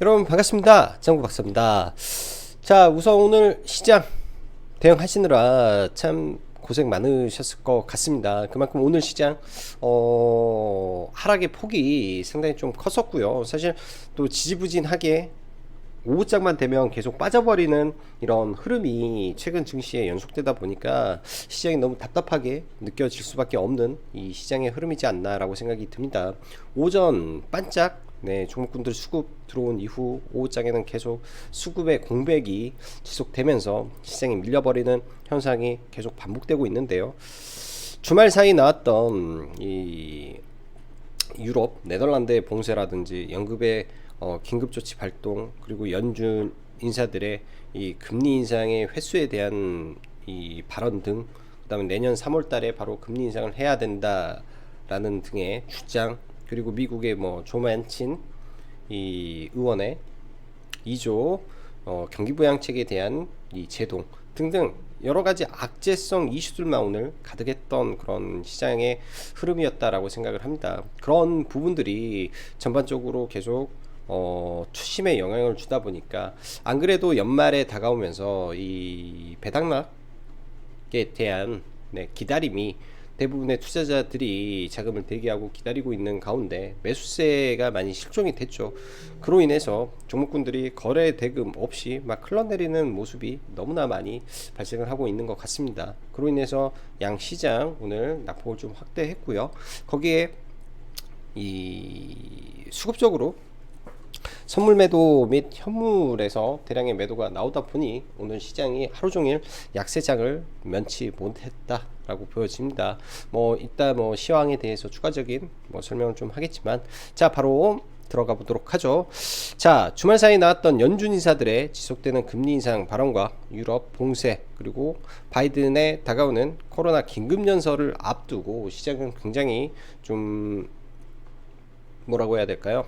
여러분 반갑습니다. 정구 박사입니다. 자, 우선 오늘 시장 대응하시느라 참 고생 많으셨을 것 같습니다. 그만큼 오늘 시장 하락의 폭이 상당히 좀 컸었고요. 사실 또 지지부진하게 오후장만 되면 계속 빠져버리는 이런 흐름이 최근 증시에 연속되다 보니까 시장이 너무 답답하게 느껴질 수밖에 없는 이 시장의 흐름이지 않나라고 생각이 듭니다. 오전 반짝 종목군들 수급 들어온 이후 오후장에는 계속 수급의 공백이 지속되면서 시장이 밀려버리는 현상이 계속 반복되고 있는데요. 주말 사이 나왔던 이 유럽, 네덜란드의 봉쇄라든지 연급의 긴급조치 발동, 그리고 연준 인사들의 이 금리 인상의 횟수에 대한 이 발언 등, 그다음에 내년 3월 달에 바로 금리 인상을 해야 된다라는 등의 주장, 그리고 미국의 조 맨친 이 의원의 2조 경기부양책에 대한 이 제동 등등 여러 가지 악재성 이슈들만 오늘 가득했던 그런 시장의 흐름이었다라고 생각을 합니다. 그런 부분들이 전반적으로 계속 투심에 영향을 주다 보니까, 안 그래도 연말에 다가오면서 이 배당락에 대한 기다림이 대부분의 투자자들이 자금을 대기하고 기다리고 있는 가운데 매수세가 많이 실종이 됐죠. 그로 인해서 종목군들이 거래 대금 없이 막 흘러내리는 모습이 너무나 많이 발생을 하고 있는 것 같습니다. 그로 인해서 양시장 오늘 낙폭을 좀 확대했고요. 거기에 이 수급적으로 선물 매도 및 현물에서 대량의 매도가 나오다 보니 오늘 시장이 하루종일 약세장을 면치 못했다라고 보여집니다. 이따 시황에 대해서 추가적인 설명을 좀 하겠지만, 자, 바로 들어가 보도록 하죠. 자, 주말 사이 나왔던 연준 인사들의 지속되는 금리 인상 발언과 유럽 봉쇄, 그리고 바이든의 다가오는 코로나 긴급연설을 앞두고 시장은 굉장히 좀 뭐라고 해야 될까요?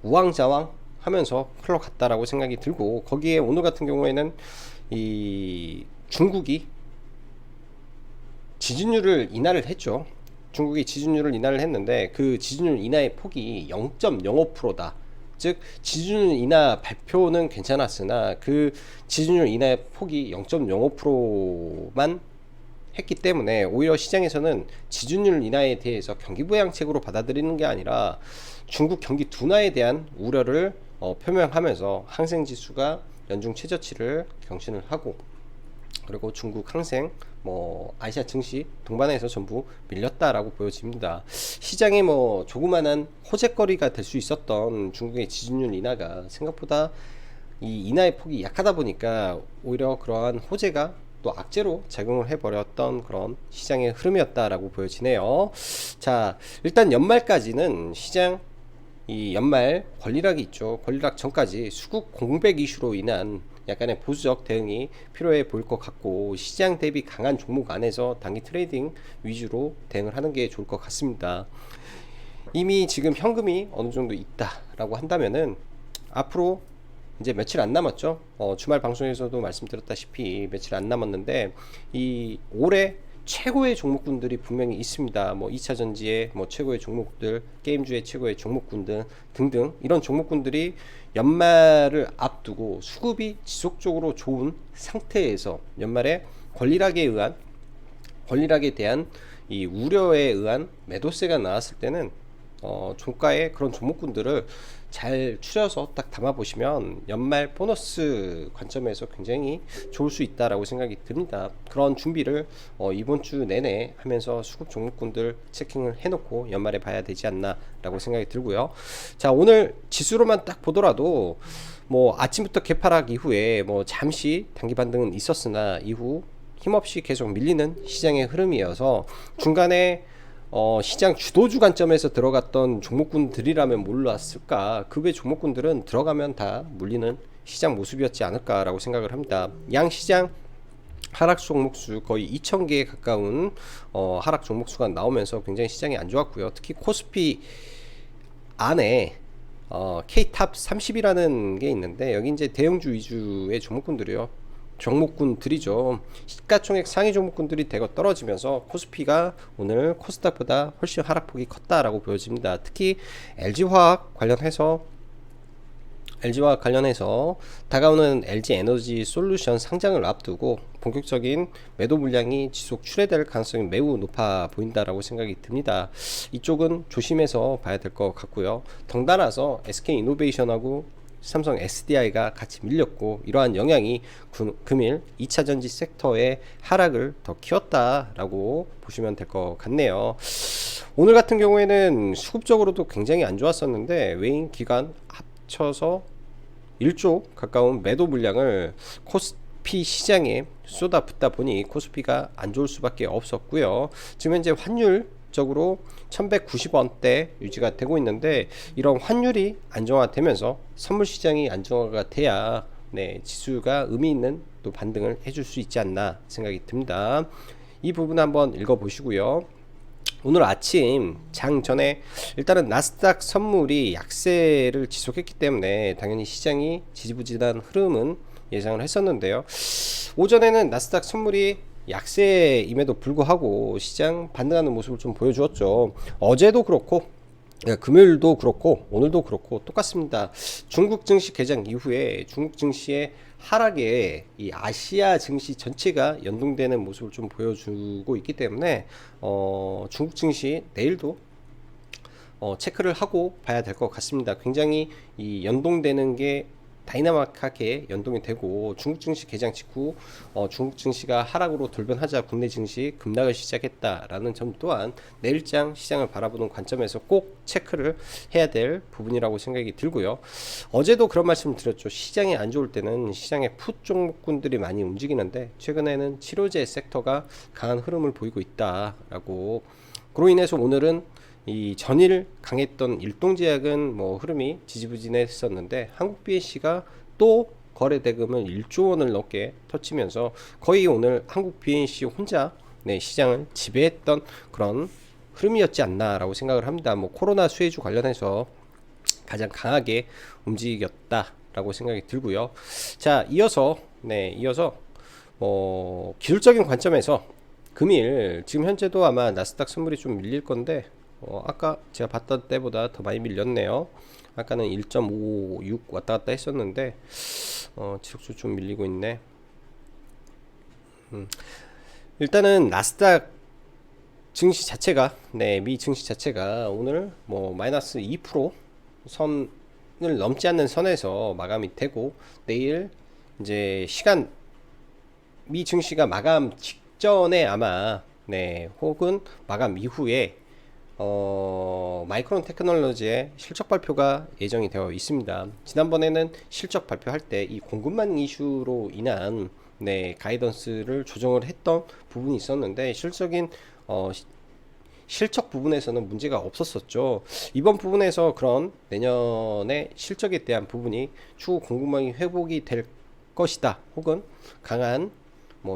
우왕좌왕 하면서 흘러갔다라고 생각이 들고, 거기에 오늘 같은 경우에는 이 중국이 지준율을 인하를 했죠. 중국이 지준율을 인하를 했는데 그 지준율 인하의 폭이 0.05%다. 즉 지준율 인하 발표는 괜찮았으나 그 지준율 인하의 폭이 0.05%만 했기 때문에 오히려 시장에서는 지준율 인하에 대해서 경기부양책으로 받아들이는 게 아니라 중국 경기 둔화에 대한 우려를 표명하면서 항생지수가 연중 최저치를 경신을 하고, 그리고 중국 항생, 아시아 증시 동반해서 전부 밀렸다라고 보여집니다. 시장에 조그만한 호재거리가 될 수 있었던 중국의 지준율 인하가 생각보다 이 인하의 폭이 약하다 보니까 오히려 그러한 호재가 또 악재로 작용을 해버렸던 그런 시장의 흐름이었다라고 보여지네요. 자, 일단 연말까지는 시장 이 연말 권리락이 있죠. 권리락 전까지 수급 공백 이슈로 인한 약간의 보수적 대응이 필요해 보일 것 같고, 시장 대비 강한 종목 안에서 단기 트레이딩 위주로 대응을 하는 게 좋을 것 같습니다. 이미 지금 현금이 어느 정도 있다라고 한다면은 앞으로 이제 며칠 안 남았죠. 주말 방송에서도 말씀드렸다시피 며칠 안 남았는데 이 올해 최고의 종목군들이 분명히 있습니다. 2차 전지의 최고의 종목들, 게임주의 최고의 종목군들 등등, 이런 종목군들이 연말을 앞두고 수급이 지속적으로 좋은 상태에서 연말에 권리락에 대한 이 우려에 의한 매도세가 나왔을 때는 종가의 그런 종목군들을 잘 추려서 딱 담아 보시면 연말 보너스 관점에서 굉장히 좋을 수 있다라고 생각이 듭니다. 그런 준비를 이번 주 내내 하면서 수급 종목군들 체킹을 해놓고 연말에 봐야 되지 않나라고 생각이 들고요. 자, 오늘 지수로만 딱 보더라도 아침부터 개파락 이후에 잠시 단기 반등은 있었으나 이후 힘없이 계속 밀리는 시장의 흐름이어서 중간에 시장 주도주 관점에서 들어갔던 종목군들이라면 몰랐을까, 그 외 종목군들은 들어가면 다 물리는 시장 모습이었지 않을까라고 생각을 합니다. 양시장 하락 종목수 거의 2,000개에 가까운 하락 종목수가 나오면서 굉장히 시장이 안 좋았고요. 특히 코스피 안에 K탑 30이라는 게 있는데, 여기 이제 대형주 위주의 종목군들이죠. 시가총액 상위 종목군들이 대거 떨어지면서 코스피가 오늘 코스닥보다 훨씬 하락폭이 컸다라고 보여집니다. 특히 LG화학 관련해서 LG와 관련해서 다가오는 LG 에너지 솔루션 상장을 앞두고 본격적인 매도 물량이 지속 출회될 가능성이 매우 높아 보인다라고 생각이 듭니다. 이쪽은 조심해서 봐야 될 것 같고요. 덩달아서 SK이노베이션하고 삼성 SDI가 같이 밀렸고, 이러한 영향이 금일 2차전지 섹터의 하락을 더 키웠다라고 보시면 될 것 같네요. 오늘 같은 경우에는 수급적으로도 굉장히 안 좋았었는데 외인 기관 합쳐서 1조 가까운 매도 물량을 코스피 시장에 쏟아붓다 보니 코스피가 안 좋을 수밖에 없었고요. 지금 현재 환율적으로 1190원대 유지가 되고 있는데, 이런 환율이 안정화되면서 선물 시장이 안정화가 돼야 지수가 의미 있는 또 반등을 해줄 수 있지 않나 생각이 듭니다. 이 부분 한번 읽어 보시고요. 오늘 아침 장 전에 일단은 나스닥 선물이 약세를 지속했기 때문에 당연히 시장이 지지부진한 흐름은 예상을 했었는데요. 오전에는 나스닥 선물이 약세임에도 불구하고 시장 반등하는 모습을 좀 보여주었죠. 어제도 그렇고 금요일도 그렇고 오늘도 그렇고 똑같습니다. 중국 증시 개장 이후에 중국 증시의 하락에 이 아시아 증시 전체가 연동되는 모습을 좀 보여주고 있기 때문에 중국 증시 내일도 체크를 하고 봐야 될 것 같습니다. 굉장히 이 연동되는 게 다이나믹하게 연동이 되고, 중국 증시 개장 직후 중국 증시가 하락으로 돌변하자 국내 증시 급락을 시작했다라는 점 또한 내일장 시장을 바라보는 관점에서 꼭 체크를 해야 될 부분이라고 생각이 들고요. 어제도 그런 말씀을 드렸죠. 시장이 안 좋을 때는 시장의 풋 종목군들이 많이 움직이는데 최근에는 치료제 sek터가 강한 흐름을 보이고 있다라고. 그로 인해서 오늘은 이 전일 강했던 일동제약은 뭐 흐름이 지지부진했었는데 한국 BNC가 또 거래 대금을 1조 원을 넘게 터치면서 거의 오늘 한국 BNC 혼자 시장을 지배했던 그런 흐름이었지 않나라고 생각을 합니다. 뭐 코로나 수혜주 관련해서 가장 강하게 움직였다라고 생각이 들고요. 자, 이어서 기술적인 관점에서 금일 지금 현재도 아마 나스닥 선물이 좀 밀릴 건데 아까 제가 봤던 때보다 더 많이 밀렸네요. 아까는 1.56 왔다 갔다 했었는데 지속적으로 좀 밀리고 있네. 일단은 나스닥 증시 자체가 미 증시 자체가 오늘 뭐 마이너스 2% 선을 넘지 않는 선에서 마감이 되고, 내일 이제 시간 미 증시가 마감 직전에 아마 혹은 마감 이후에 마이크론 테크놀로지의 실적 발표가 예정이 되어 있습니다. 지난번에는 실적 발표할 때 이 공급망 이슈로 인한 가이던스를 조정을 했던 부분이 있었는데 실적인 실적 부분에서는 문제가 없었었죠. 이번 부분에서 그런 내년의 실적에 대한 부분이 추후 공급망이 회복이 될 것이다, 혹은 강한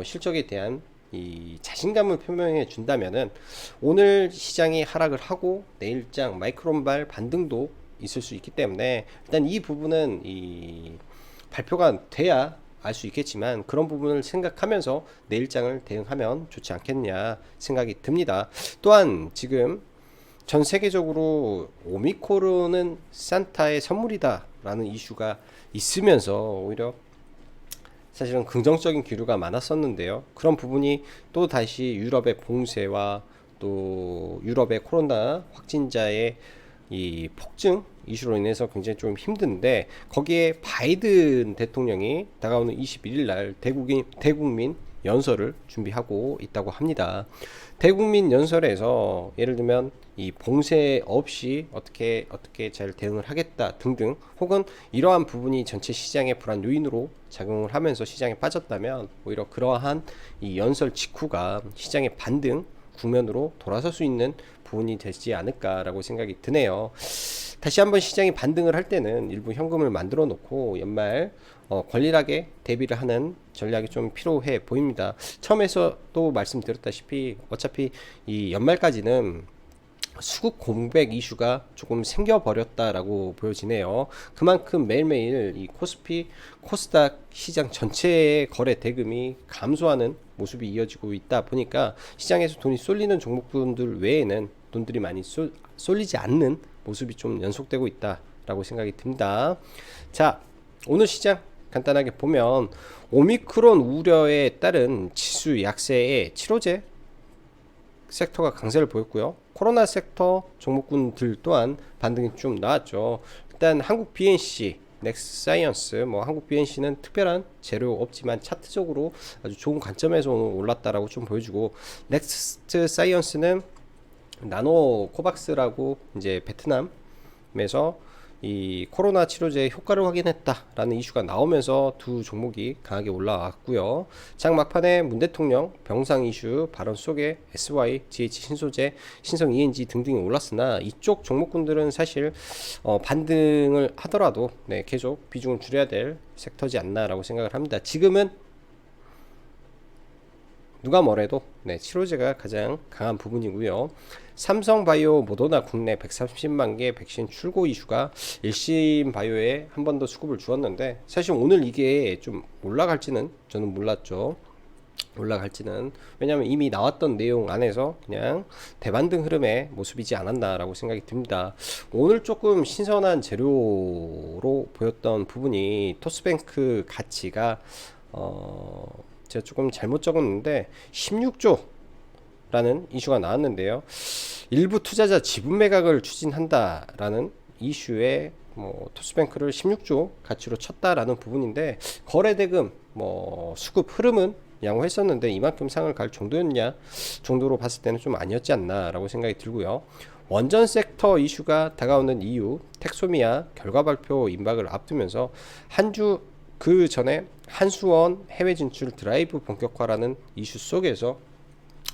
실적에 대한 이 자신감을 표명해 준다면은 오늘 시장이 하락을 하고 내일장 마이크론발 반등도 있을 수 있기 때문에 일단 이 부분은 이 발표가 돼야 알 수 있겠지만 그런 부분을 생각하면서 내일장을 대응하면 좋지 않겠냐 생각이 듭니다. 또한 지금 전 세계적으로 오미크론은 산타의 선물이다 라는 이슈가 있으면서 오히려 사실은 긍정적인 기류가 많았었는데요. 그런 부분이 또 다시 유럽의 봉쇄와 또 유럽의 코로나 확진자의 이 폭증 이슈로 인해서 굉장히 좀 힘든데, 거기에 바이든 대통령이 다가오는 21일 날 대국민 연설을 준비하고 있다고 합니다. 대국민 연설에서 예를 들면 이 봉쇄 없이 어떻게 잘 대응을 하겠다 등등, 혹은 이러한 부분이 전체 시장의 불안 요인으로 작용을 하면서 시장에 빠졌다면 오히려 그러한 이 연설 직후가 시장의 반등 국면으로 돌아설 수 있는 부분이 되지 않을까라고 생각이 드네요. 다시 한번 시장이 반등을 할 때는 일부 현금을 만들어 놓고 연말 권리락에 대비를 하는 전략이 좀 필요해 보입니다. 처음에서도 말씀드렸다시피 어차피 이 연말까지는 수급 공백 이슈가 조금 생겨버렸다라고 보여지네요. 그만큼 매일매일 이 코스피, 코스닥 시장 전체의 거래 대금이 감소하는 모습이 이어지고 있다 보니까 시장에서 돈이 쏠리는 종목군들 외에는 돈들이 많이 쏠리지 않는 모습이 좀 연속되고 있다 라고 생각이 듭니다. 자, 오늘 시장 간단하게 보면 오미크론 우려에 따른 지수 약세에 치료제 섹터가 강세를 보였고요. 코로나 섹터 종목군들 또한 반등이 좀 나왔죠. 일단 한국 BNC, 넥스사이언스, 뭐 한국 BNC는 특별한 재료 없지만 차트적으로 아주 좋은 관점에서 올랐다라고 좀 보여주고, 넥스트 사이언스는 나노 코박스라고 이제 베트남에서 이 코로나 치료제의 효과를 확인했다라는 이슈가 나오면서 두 종목이 강하게 올라왔고요. 장 막판에 문 대통령 병상 이슈 발언 속에 SY, GH 신소재, 신성 ENG 등등이 올랐으나 이쪽 종목군들은 사실 반등을 하더라도 계속 비중을 줄여야 될 섹터지 않나라고 생각을 합니다. 지금은 누가 뭐래도 치료제가 가장 강한 부분이고요. 삼성바이오 모더나 국내 130만 개 백신 출고 이슈가 일신바이오에 한 번 더 수급을 주었는데, 사실 오늘 이게 좀 올라갈지는 저는 몰랐죠. 올라갈지는, 왜냐하면 이미 나왔던 내용 안에서 그냥 대반등 흐름의 모습이지 않았나라고 생각이 듭니다. 오늘 조금 신선한 재료로 보였던 부분이 토스뱅크 가치가 제가 조금 잘못 적었는데 16조 라는 이슈가 나왔는데요. 일부 투자자 지분 매각을 추진한다라는 이슈에 토스뱅크를 16조 가치로 쳤다라는 부분인데, 거래대금 수급 흐름은 양호했었는데 이만큼 상을 갈 정도였냐 정도로 봤을 때는 좀 아니었지 않나라고 생각이 들고요. 원전 섹터 이슈가 다가오는 이유, 텍소미아 결과 발표 임박을 앞두면서 한 주 그 전에 한수원 해외 진출 드라이브 본격화라는 이슈 속에서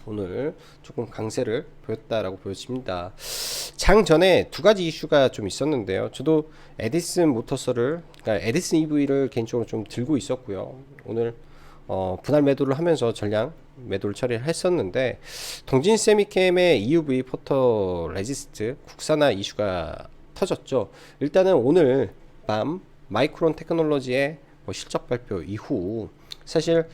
오늘 조금 강세를 보였다라고 보여집니다. 장 전에 두 가지 이슈가 좀 있었는데요. 저도 에디슨 모터스를, 그러니까 에디슨 EV를 개인적으로 좀 들고 있었고요. 오늘 분할 매도를 하면서 전량 매도를 처리를 했었는데, 동진 세미캠의 EUV 포토 레지스트 국산화 이슈가 터졌죠. 일단은 오늘 밤 마이크론 테크놀로지의 실적 발표 이후 사실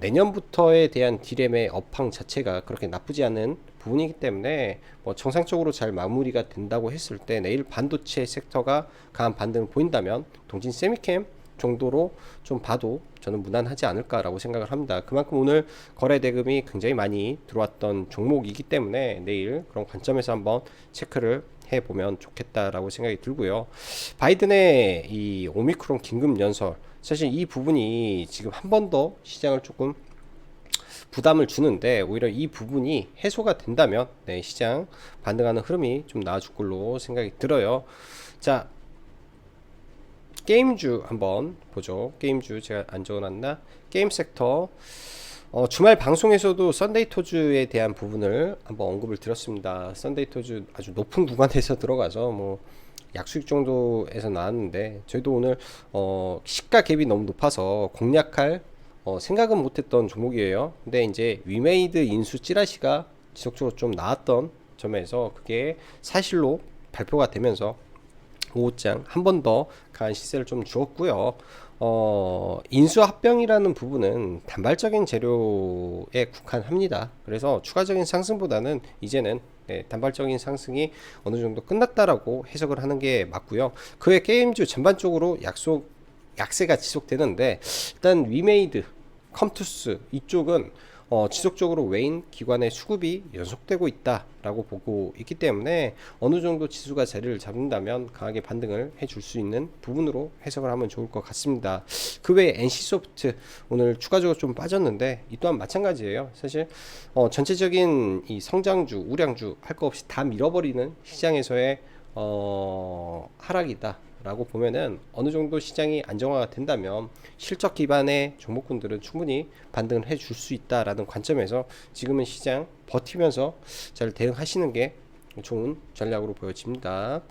내년부터에 대한 디램의 업황 자체가 그렇게 나쁘지 않은 부분이기 때문에 정상적으로 잘 마무리가 된다고 했을 때 내일 반도체 섹터가 강한 반등을 보인다면 동진 세미캠 정도로 좀 봐도 저는 무난하지 않을까라고 생각을 합니다. 그만큼 오늘 거래 대금이 굉장히 많이 들어왔던 종목이기 때문에 내일 그런 관점에서 한번 체크를 해보면 좋겠다라고 생각이 들고요. 바이든의 이 오미크론 긴급 연설, 사실 이 부분이 지금 한 번 더 시장을 조금 부담을 주는데, 오히려 이 부분이 해소가 된다면 시장 반등하는 흐름이 좀 나아질 걸로 생각이 들어요. 자, 게임주 한번 보죠. 게임주 제가 안 적어놨나? 게임 섹터 주말 방송에서도 썬데이 토즈에 대한 부분을 한번 언급을 드렸습니다. 썬데이 토즈 아주 높은 구간에서 들어가서 약수익 정도에서 나왔는데, 저희도 오늘 시가 갭이 너무 높아서 공략할 생각은 못했던 종목이에요. 근데 이제 위메이드 인수 찌라시가 지속적으로 좀 나왔던 점에서 그게 사실로 발표가 되면서 오후장 한 번 더 강한 시세를 좀 주었고요. 인수합병이라는 부분은 단발적인 재료에 국한합니다. 그래서 추가적인 상승보다는 이제는 단발적인 상승이 어느 정도 끝났다라고 해석을 하는 게 맞고요. 그의 게임주 전반적으로 약세가 지속되는데, 일단 위메이드, 컴투스 이쪽은 지속적으로 외인 기관의 수급이 연속되고 있다라고 보고 있기 때문에 어느 정도 지수가 자리를 잡는다면 강하게 반등을 해줄 수 있는 부분으로 해석을 하면 좋을 것 같습니다. 그 외에 NC소프트 오늘 추가적으로 좀 빠졌는데, 이 또한 마찬가지예요. 사실 전체적인 이 성장주, 우량주 할 거 없이 다 밀어버리는 시장에서의 하락이다 라고 보면은 어느 정도 시장이 안정화가 된다면 실적 기반의 종목군들은 충분히 반등을 해줄 수 있다라는 관점에서 지금은 시장 버티면서 잘 대응하시는 게 좋은 전략으로 보여집니다.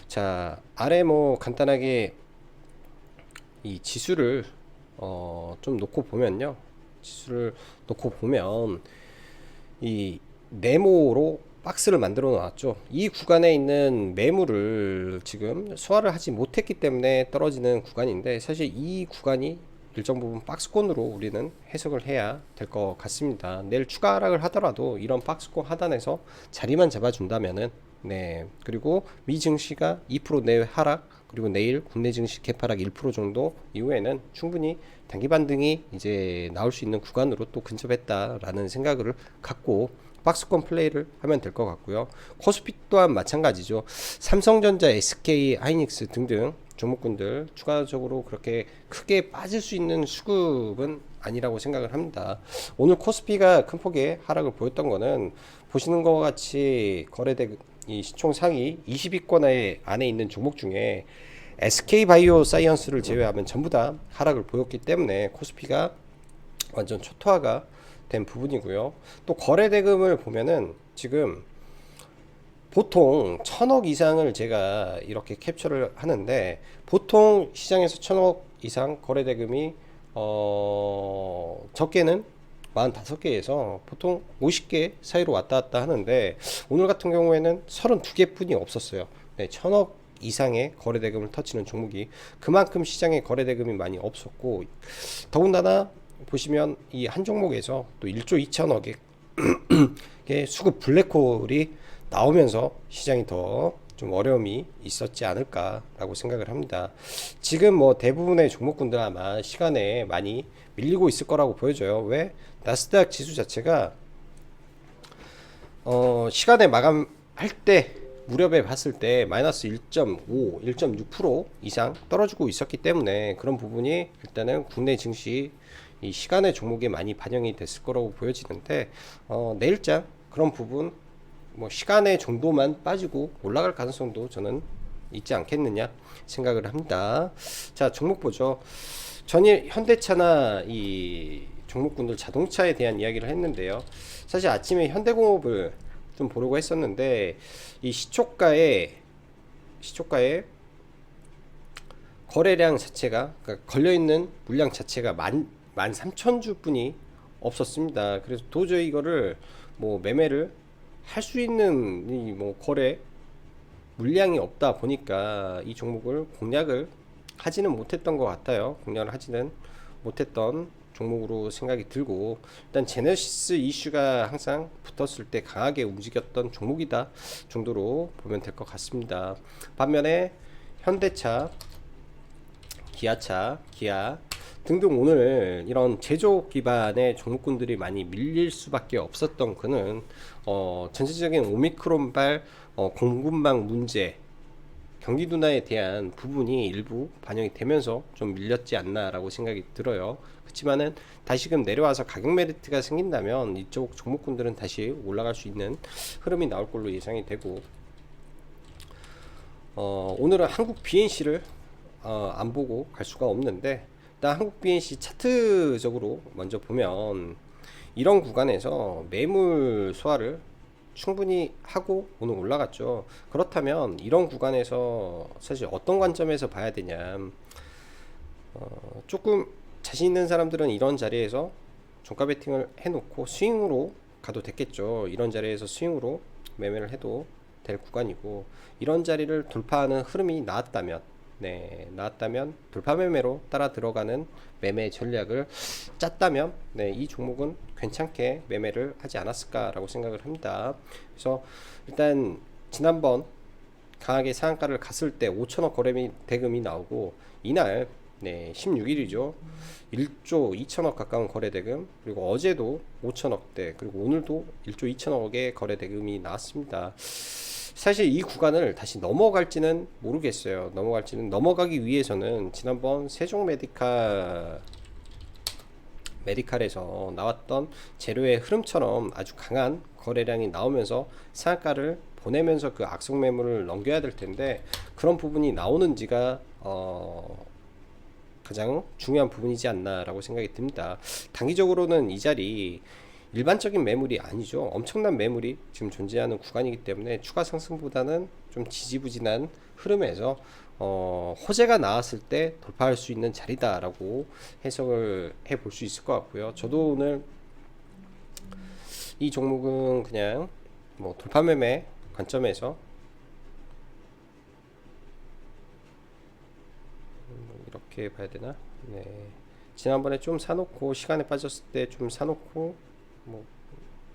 자, 아래 간단하게 이 지수를 좀 놓고 보면요. 지수를 놓고 보면 이 네모로 박스를 만들어 놨죠. 이 구간에 있는 매물을 지금 소화를 하지 못했기 때문에 떨어지는 구간인데, 사실 이 구간이 일정 부분 박스권으로 우리는 해석을 해야 될 것 같습니다. 내일 추가 하락을 하더라도 이런 박스권 하단에서 자리만 잡아준다면은 네. 그리고 미 증시가 2% 내외 하락, 그리고 내일 국내 증시 개파락 1% 정도 이후에는 충분히 단기 반등이 이제 나올 수 있는 구간으로 또 근접했다라는 생각을 갖고 박스권 플레이를 하면 될 것 같고요. 코스피 또한 마찬가지죠. 삼성전자, SK, 하이닉스 등등 종목군들 추가적으로 그렇게 크게 빠질 수 있는 수급은 아니라고 생각을 합니다. 오늘 코스피가 큰 폭의 하락을 보였던 거는 보시는 것과 같이 거래대 이 시총 상위 20위권 안에 있는 종목 중에 SK 바이오 사이언스를 제외하면 전부 다 하락을 보였기 때문에 코스피가 완전 초토화가 된 부분이고요. 또 거래 대금을 보면은 지금 보통 1000억 이상을 제가 이렇게 캡처를 하는데 보통 시장에서 1000억 이상 거래 대금이 적게는 45개에서 보통 50개 사이로 왔다 갔다 하는데 오늘 같은 경우에는 32개 뿐이 없었어요. 네, 1000억 이상의 거래 대금을 터치는 종목이 그만큼 시장에 거래 대금이 많이 없었고 더군다나 보시면 이 한 종목에서 또 1조 2천억의 수급 블랙홀이 나오면서 시장이 더 좀 어려움이 있었지 않을까라고 생각을 합니다. 지금 뭐 대부분의 종목군들 아마 시간에 많이 밀리고 있을 거라고 보여져요. 왜? 나스닥 지수 자체가 시간에 마감할 때 무렵에 봤을 때 마이너스 1.5, 1.6% 이상 떨어지고 있었기 때문에 그런 부분이 일단은 국내 증시 이 시간의 종목에 많이 반영이 됐을 거라고 보여지는데 내일장 그런 부분 뭐 시간의 정도만 빠지고 올라갈 가능성도 저는 있지 않겠느냐 생각을 합니다. 자, 종목 보죠. 전일 현대차나 이 종목군들 자동차에 대한 이야기를 했는데요. 사실 아침에 현대공업을 좀 보려고 했었는데 이 시초가에 거래량 자체가 그러니까 걸려있는 물량 자체가 13,000주 뿐이 없었습니다. 그래서 도저히 이거를 뭐 매매를 할 수 있는 이 뭐 거래 물량이 없다 보니까 이 종목을 공략을 하지는 못했던 것 같아요. 공략을 하지는 못했던 종목으로 생각이 들고 일단 제네시스 이슈가 항상 붙었을 때 강하게 움직였던 종목이다 정도로 보면 될 것 같습니다. 반면에 현대차, 기아차, 기아 등등 오늘 이런 제조 기반의 종목군들이 많이 밀릴 수밖에 없었던 그는 전체적인 오미크론발 공급망 문제 경기 둔화에 대한 부분이 일부 반영이 되면서 좀 밀렸지 않나라고 생각이 들어요. 그렇지만은 다시금 내려와서 가격 메리트가 생긴다면 이쪽 종목군들은 다시 올라갈 수 있는 흐름이 나올 걸로 예상이 되고 오늘은 한국 BNC를 안 보고 갈 수가 없는데 일단 한국 BNC 차트적으로 먼저 보면 이런 구간에서 매물 소화를 충분히 하고 오늘 올라갔죠. 그렇다면 이런 구간에서 사실 어떤 관점에서 봐야 되냐 조금 자신 있는 사람들은 이런 자리에서 종가 베팅을 해놓고 스윙으로 가도 됐겠죠. 이런 자리에서 스윙으로 매매를 해도 될 구간이고 이런 자리를 돌파하는 흐름이 나왔다면 돌파 매매로 따라 들어가는 매매 전략을 짰다면 이 종목은 괜찮게 매매를 하지 않았을까라고 생각을 합니다. 그래서 일단 지난번 강하게 상한가를 갔을 때 5천억 거래 대금이 나오고 이날 16일이죠. 1조 2천억 가까운 거래 대금 그리고 어제도 5천억대 그리고 오늘도 1조 2천억의 거래 대금이 나왔습니다. 사실 이 구간을 다시 넘어갈지는 모르겠어요. 넘어가기 위해서는 지난번 세종 메디칼에서 나왔던 재료의 흐름처럼 아주 강한 거래량이 나오면서 상한가를 보내면서 그 악성 매물을 넘겨야 될 텐데 그런 부분이 나오는지가 가장 중요한 부분이지 않나라고 생각이 듭니다. 단기적으로는 이 자리 일반적인 매물이 아니죠. 엄청난 매물이 지금 존재하는 구간이기 때문에 추가 상승보다는 좀 지지부진한 흐름에서 호재가 나왔을 때 돌파할 수 있는 자리다라고 해석을 해볼 수 있을 것 같고요. 저도 오늘 이 종목은 그냥 뭐 돌파 매매 관점에서 이렇게 봐야 되나? 지난번에 좀 사놓고 시간에 빠졌을 때 좀 사놓고 뭐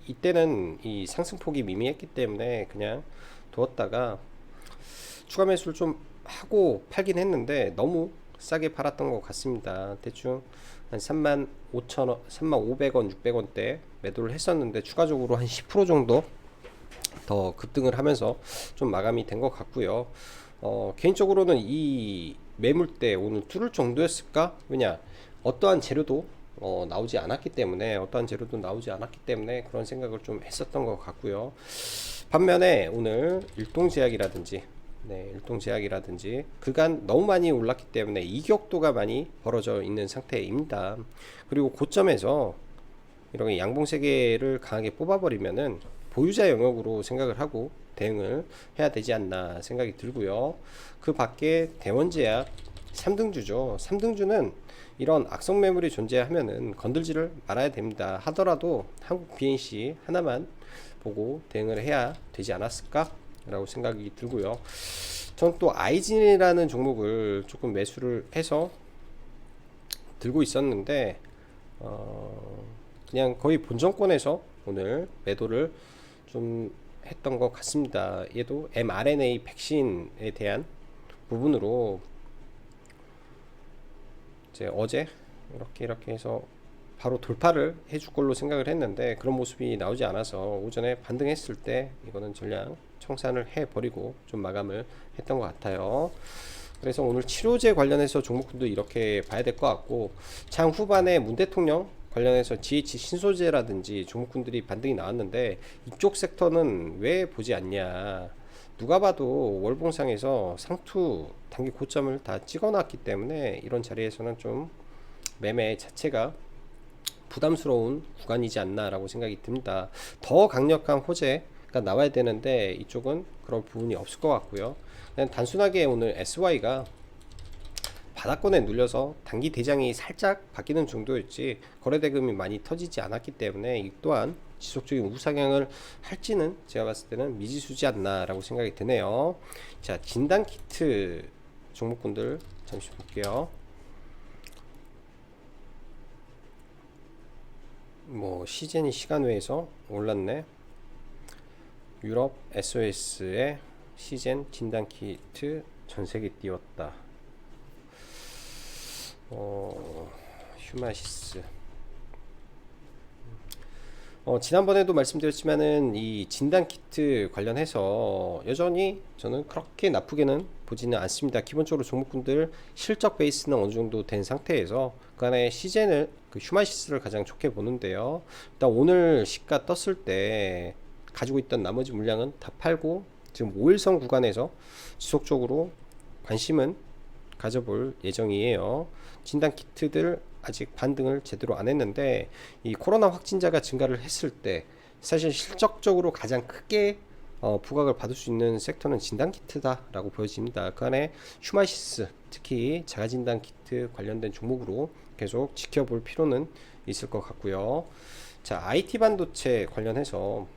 이때는 이 상승폭이 미미했기 때문에 그냥 두었다가 추가 매수를 좀 하고 팔긴 했는데 너무 싸게 팔았던 것 같습니다. 대충 한 35,000원, 35,500원, 600원대 매도를 했었는데 추가적으로 한 10% 정도 더 급등을 하면서 좀 마감이 된 것 같고요. 개인적으로는 이 매물대 오늘 뚫을 정도였을까? 왜냐, 어떠한 재료도 나오지 않았기 때문에 그런 생각을 좀 했었던 것 같고요. 반면에 오늘 일동제약이라든지 그간 너무 많이 올랐기 때문에 이격도가 많이 벌어져 있는 상태입니다. 그리고 고점에서 이렇게 양봉 세개를 강하게 뽑아버리면은 보유자 영역으로 생각을 하고 대응을 해야 되지 않나 생각이 들고요. 그 밖에 대원제약 3등주죠. 3등주는 이런 악성 매물이 존재하면은 건들지를 말아야 됩니다. 하더라도 한국 BNC 하나만 보고 대응을 해야 되지 않았을까 라고 생각이 들고요. 전 또 아이진이라는 종목을 조금 매수를 해서 들고 있었는데 그냥 거의 본전권에서 오늘 매도를 좀 했던 것 같습니다. 얘도 mRNA 백신에 대한 부분으로 이제 어제 이렇게 해서 바로 돌파를 해줄 걸로 생각을 했는데 그런 모습이 나오지 않아서 오전에 반등했을 때 이거는 전량 청산을 해버리고 좀 마감을 했던 것 같아요. 그래서 오늘 치료제 관련해서 종목들도 이렇게 봐야 될 것 같고, 장 후반에 문 대통령 관련해서 GH 신소재라든지 종목군들이 반등이 나왔는데 이쪽 섹터는 왜 보지 않냐. 누가 봐도 월봉상에서 상투 단기 고점을 다 찍어놨기 때문에 이런 자리에서는 좀 매매 자체가 부담스러운 구간이지 않나라고 생각이 듭니다. 더 강력한 호재가 나와야 되는데 이쪽은 그런 부분이 없을 것 같고요. 그냥 단순하게 오늘 SY가 바닥권에 눌려서 단기 대장이 살짝 바뀌는 정도였지 거래대금이 많이 터지지 않았기 때문에 이 또한 지속적인 우상향을 할지는 제가 봤을 때는 미지수지 않나 라고 생각이 드네요. 자, 진단키트 종목군들 잠시 볼게요. 뭐 시젠이 시간 외에서 올랐네. 유럽 SOS의 시젠 진단키트 전세계 띄웠다. 휴마시스. 지난번에도 말씀드렸지만은 이 진단키트 관련해서 여전히 저는 그렇게 나쁘게는 보지는 않습니다. 기본적으로 종목군들 실적 베이스는 어느 정도 된 상태에서 그 안에 시젠을 휴마시스를 가장 좋게 보는데요. 일단 오늘 시가 떴을 때 가지고 있던 나머지 물량은 다 팔고 지금 5일선 구간에서 지속적으로 관심은 가져볼 예정이에요. 진단키트들 아직 반등을 제대로 안 했는데 이 코로나 확진자가 증가를 했을 때 사실 실적적으로 가장 크게 부각을 받을 수 있는 섹터는 진단키트다 라고 보여집니다. 그 안에 휴마시스, 특히 자가진단키트 관련된 종목으로 계속 지켜볼 필요는 있을 것 같고요. 자, IT 반도체 관련해서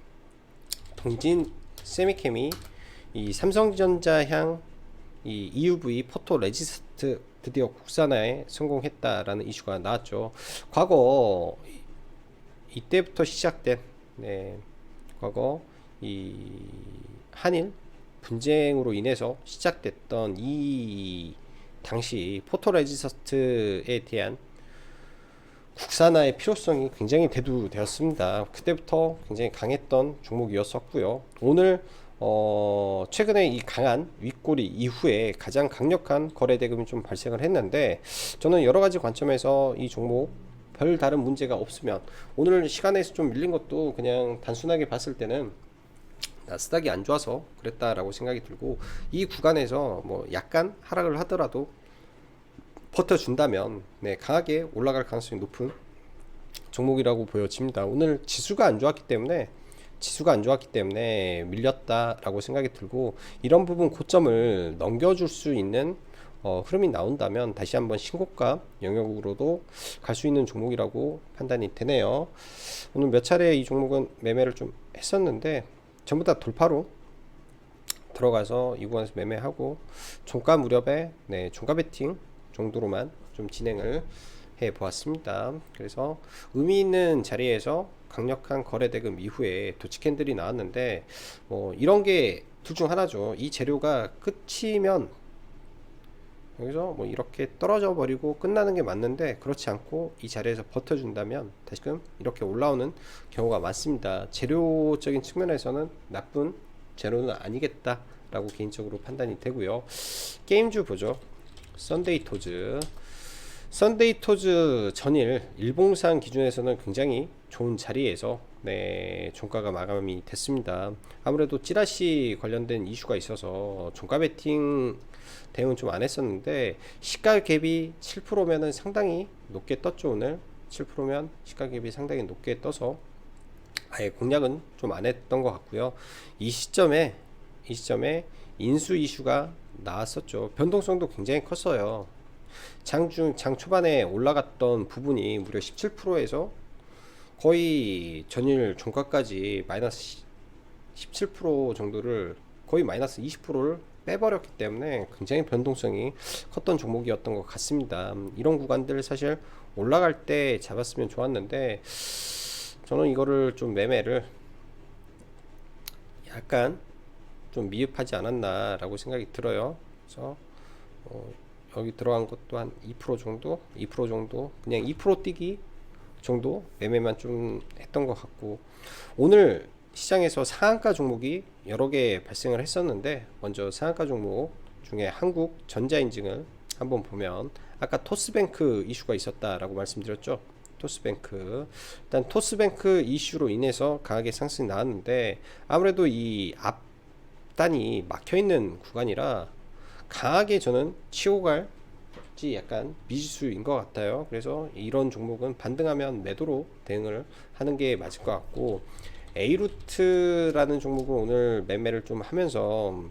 동진 세미캠이 이 삼성전자향 이 EUV 포토 레지스트 드디어 국산화에 성공했다라는 이슈가 나왔죠. 과거 이때부터 시작된 과거 이 한일 분쟁으로 인해서 시작됐던 이 당시 포토 레지스트에 대한 국산화의 필요성이 굉장히 대두되었습니다. 그때부터 굉장히 강했던 종목이었었고요. 오늘 최근에 이 강한 윗꼬리 이후에 가장 강력한 거래 대금이 좀 발생을 했는데 저는 여러 가지 관점에서 이 종목 별 다른 문제가 없으면 오늘 시간에서 좀 밀린 것도 그냥 단순하게 봤을 때는 나스닥이 안 좋아서 그랬다라고 생각이 들고 이 구간에서 뭐 약간 하락을 하더라도 버텨준다면 강하게 올라갈 가능성이 높은 종목이라고 보여집니다. 오늘 지수가 안 좋았기 때문에 밀렸다라고 생각이 들고 이런 부분 고점을 넘겨줄 수 있는 흐름이 나온다면 다시 한번 신고가 영역으로도 갈 수 있는 종목이라고 판단이 되네요. 오늘 몇 차례 이 종목은 매매를 좀 했었는데 전부 다 돌파로 들어가서 이 구간에서 매매하고 종가 무렵에 종가 베팅 정도로만 좀 진행을 보았습니다. 그래서 의미 있는 자리에서 강력한 거래 대금 이후에 도치 캔들이 나왔는데 뭐 이런 게 둘 중 하나죠. 이 재료가 끝이면 여기서 뭐 이렇게 떨어져 버리고 끝나는 게 맞는데, 그렇지 않고 이 자리에서 버텨준다면 다시금 이렇게 올라오는 경우가 많습니다. 재료적인 측면에서는 나쁜 재료는 아니겠다 라고 개인적으로 판단이 되고요. 게임주 보죠. 썬데이 토즈 전일 일봉상 기준에서는 굉장히 좋은 자리에서 종가가 마감이 됐습니다. 아무래도 찌라시 관련된 이슈가 있어서 종가 베팅 대응은 좀 안 했었는데, 시가 갭이 7%면은 상당히 높게 떴죠. 오늘 7%면 시가 갭이 상당히 높게 떠서 아예 공략은 좀 안 했던 것 같고요. 이 시점에 인수 이슈가 나왔었죠. 변동성도 굉장히 컸어요. 장 초반에 올라갔던 부분이 무려 17%에서 거의 전일 종가까지 마이너스 17% 정도를, 거의 마이너스 20%를 빼버렸기 때문에 굉장히 변동성이 컸던 종목이었던 것 같습니다. 이런 구간들 사실 올라갈 때 잡았으면 좋았는데, 저는 이거를 좀 매매를 약간 좀 미흡하지 않았나 라고 생각이 들어요. 그래서 여기 들어간 것도 한 2% 정도, 그냥 2% 뛰기 정도 매매만 좀 했던 것 같고, 오늘 시장에서 상한가 종목이 여러 개 발생을 했었는데, 먼저 상한가 종목 중에 한국전자인증을 한번 보면, 아까 토스뱅크 이슈가 있었다라고 말씀드렸죠. 토스뱅크, 일단 토스뱅크 이슈로 인해서 강하게 상승이 나왔는데, 아무래도 이 앞단이 막혀있는 구간이라 강하게 저는 치고 갈지 약간 미지수인 것 같아요. 그래서 이런 종목은 반등하면 매도로 대응을 하는 게 맞을 것 같고, A루트라는 종목은 오늘 매매를 좀 하면서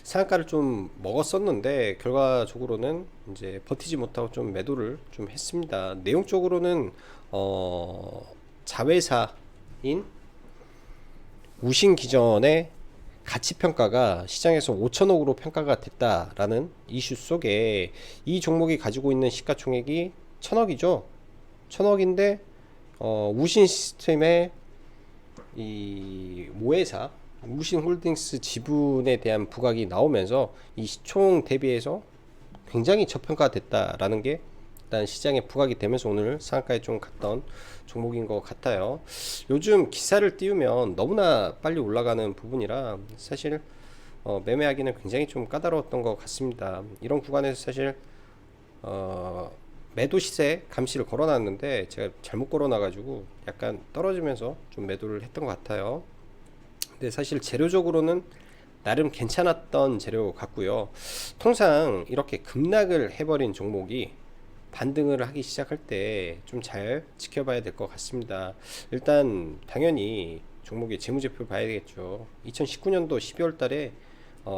상한가를 좀 먹었었는데, 결과적으로는 이제 버티지 못하고 좀 매도를 좀 했습니다. 내용적으로는 자회사인 우신 기전의 가치평가가 시장에서 5천억으로 평가가 됐다라는 이슈 속에, 이 종목이 가지고 있는 시가총액이 1,000억이죠. 1,000억인데 우신 시스템의 이 모회사 우신홀딩스 지분에 대한 부각이 나오면서 이 시총 대비해서 굉장히 저평가됐다라는 게 일단 시장에 부각이 되면서 오늘 상한가에 좀 갔던 종목인 것 같아요. 요즘 기사를 띄우면 너무나 빨리 올라가는 부분이라 사실 매매하기는 굉장히 좀 까다로웠던 것 같습니다. 이런 구간에서 사실 매도 시세 감시를 걸어놨는데 제가 잘못 걸어놔가지고 약간 떨어지면서 좀 매도를 했던 것 같아요. 근데 사실 재료적으로는 나름 괜찮았던 재료 같고요. 통상 이렇게 급락을 해버린 종목이 반등을 하기 시작할 때 좀 잘 지켜봐야 될 것 같습니다. 일단 당연히 종목의 재무제표 봐야 되겠죠. 2019년도 12월 달에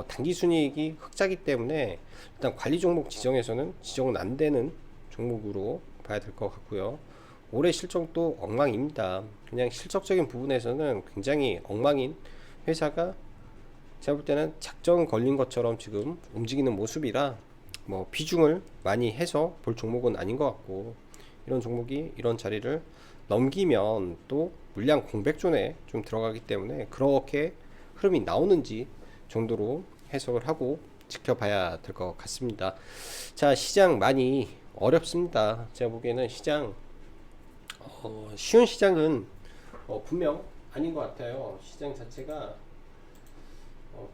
당기순이익이 흑자기 때문에 일단 관리 종목 지정에서는 지정은 안 되는 종목으로 봐야 될 것 같고요. 올해 실적도 엉망입니다. 그냥 실적적인 부분에서는 굉장히 엉망인 회사가 제가 볼 때는 작정 걸린 것처럼 지금 움직이는 모습이라 뭐 비중을 많이 해서 볼 종목은 아닌 것 같고, 이런 종목이 이런 자리를 넘기면 또 물량 공백존에 좀 들어가기 때문에 그렇게 흐름이 나오는지 정도로 해석을 하고 지켜봐야 될 것 같습니다. 자, 시장 많이 어렵습니다. 제가 보기에는 시장 쉬운 시장은 분명 아닌 것 같아요. 시장 자체가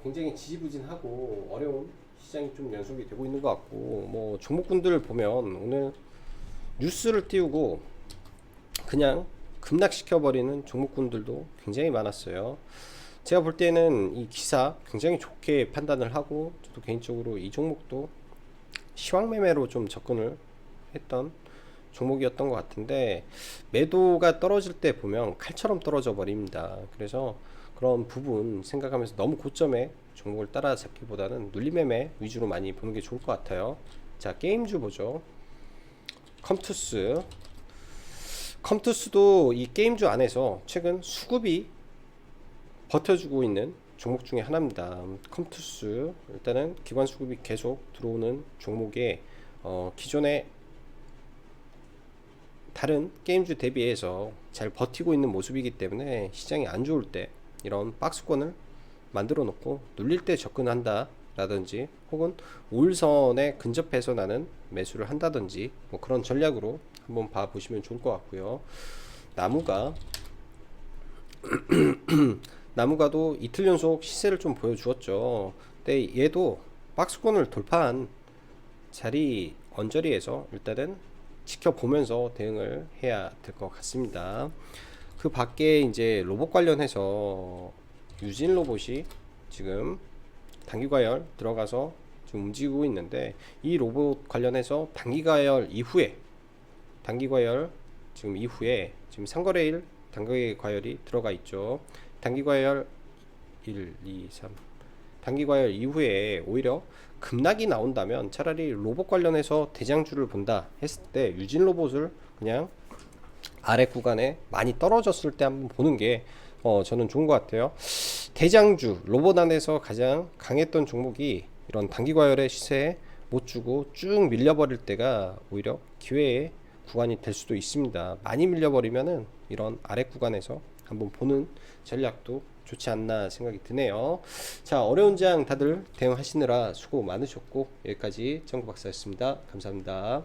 굉장히 지지부진하고 어려운 시장이 좀 연속이 되고 있는 것 같고, 뭐 종목군들 보면 오늘 뉴스를 띄우고 그냥 급락시켜버리는 종목군들도 굉장히 많았어요. 제가 볼 때는 이 기사 굉장히 좋게 판단을 하고, 저도 개인적으로 이 종목도 시황매매로 좀 접근을 했던 종목이었던 것 같은데, 매도가 떨어질 때 보면 칼처럼 떨어져 버립니다. 그래서 그런 부분 생각하면서 너무 고점에 종목을 따라잡기보다는 눌림매매 위주로 많이 보는 게 좋을 것 같아요. 자, 게임주 보죠. 컴투스도 이 게임주 안에서 최근 수급이 버텨주고 있는 종목 중에 하나입니다. 컴투스 일단은 기관 수급이 계속 들어오는 종목에 기존의 다른 게임주 대비해서 잘 버티고 있는 모습이기 때문에 시장이 안 좋을 때 이런 박스권을 만들어 놓고 눌릴 때 접근한다 라든지 혹은 우일선에 근접해서 나는 매수를 한다든지 뭐 그런 전략으로 한번 봐 보시면 좋을 것 같고요. 나무가 나무가도 이틀 연속 시세를 좀 보여주었죠. 근데 얘도 박스권을 돌파한 자리 언저리에서 일단은 지켜보면서 대응을 해야 될 것 같습니다. 그 밖에 이제 로봇 관련해서 유진 로봇이 지금 단기과열 들어가서 좀 움직이고 있는데, 이 로봇 관련해서 단기과열 지금 이후에 지금 상거래일 단기과열이 들어가 있죠. 단기과열 1, 2, 3 단기과열 이후에 오히려 급락이 나온다면 차라리 로봇 관련해서 대장주를 본다 했을 때 유진 로봇을 그냥 아래 구간에 많이 떨어졌을 때 한번 보는 게 저는 좋은 것 같아요. 대장주 로봇 안에서 가장 강했던 종목이 이런 단기과열의 시세에 못 주고 쭉 밀려버릴 때가 오히려 기회의 구간이 될 수도 있습니다. 많이 밀려버리면은 이런 아래 구간에서 한번 보는 전략도 좋지 않나 생각이 드네요. 자, 어려운 장 다들 대응하시느라 수고 많으셨고, 여기까지 정구 박사였습니다. 감사합니다.